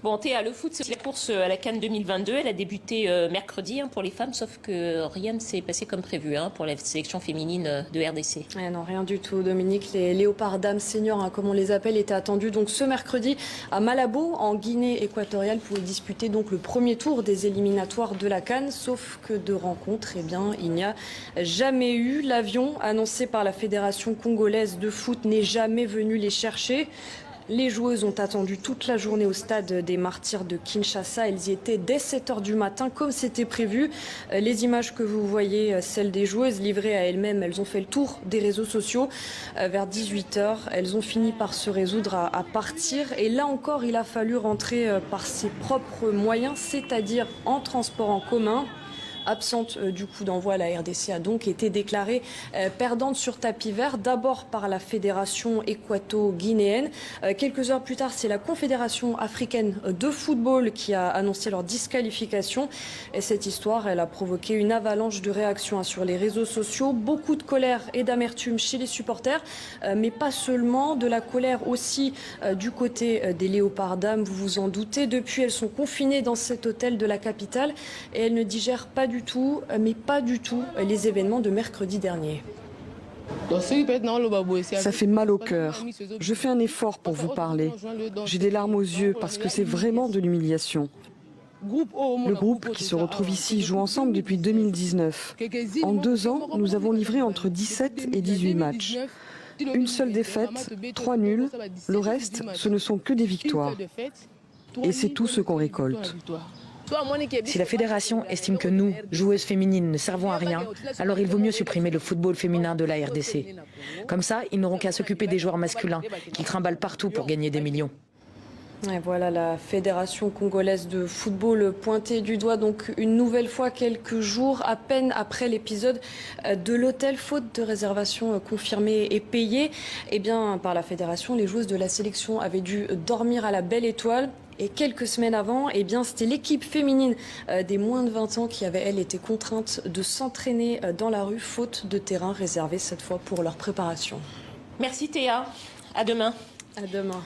Bon, Théa, le foot, c'est la course à la CAN 2022. Elle a débuté mercredi pour les femmes, sauf que rien ne s'est passé comme prévu pour la sélection féminine de RDC. Non, rien du tout, Dominique. Les léopards dames seniors, comme on les appelle, étaient attendus donc ce mercredi à Malabo, en Guinée équatoriale, pour y disputer donc le premier tour des éliminatoires de la CAN. Sauf que de rencontres, il n'y a jamais eu. L'avion annoncé par la Fédération congolaise de foot n'est jamais venu les chercher. Les joueuses ont attendu toute la journée au stade des Martyrs de Kinshasa. Elles y étaient dès 7h du matin, comme c'était prévu. Les images que vous voyez, celles des joueuses livrées à elles-mêmes, elles ont fait le tour des réseaux sociaux. Vers 18h, elles ont fini par se résoudre à partir. Et là encore, il a fallu rentrer par ses propres moyens, c'est-à-dire en transport en commun. Absente du coup d'envoi, la RDC a donc été déclarée perdante sur tapis vert, d'abord par la fédération équato-guinéenne. Quelques heures plus tard, c'est la Confédération africaine de football qui a annoncé leur disqualification. Et cette histoire, elle a provoqué une avalanche de réactions sur les réseaux sociaux, beaucoup de colère et d'amertume chez les supporters, mais pas seulement, de la colère aussi du côté des léopards dames, vous vous en doutez. Depuis, elles sont confinées dans cet hôtel de la capitale et elles ne digèrent pas du tout, mais pas du tout, les événements de mercredi dernier. Ça fait mal au cœur. Je fais un effort pour vous parler. J'ai des larmes aux yeux parce que c'est vraiment de l'humiliation. Le groupe qui se retrouve ici joue ensemble depuis 2019. En 2 ans, nous avons livré entre 17 et 18 matchs. Une seule défaite, 3 nuls. Le reste, ce ne sont que des victoires. Et c'est tout ce qu'on récolte. Si la fédération estime que nous, joueuses féminines, ne servons à rien, alors il vaut mieux supprimer le football féminin de la RDC. Comme ça, ils n'auront qu'à s'occuper des joueurs masculins, qui trimballent partout pour gagner des millions. Et voilà la Fédération congolaise de football pointée du doigt donc une nouvelle fois quelques jours à peine après l'épisode de l'hôtel, faute de réservation confirmée et payée. Par la Fédération, les joueuses de la sélection avaient dû dormir à la Belle Étoile. Et quelques semaines avant, c'était l'équipe féminine des moins de 20 ans qui avait, elle, été contrainte de s'entraîner dans la rue, faute de terrain réservé cette fois pour leur préparation. Merci Théa, à demain. À demain.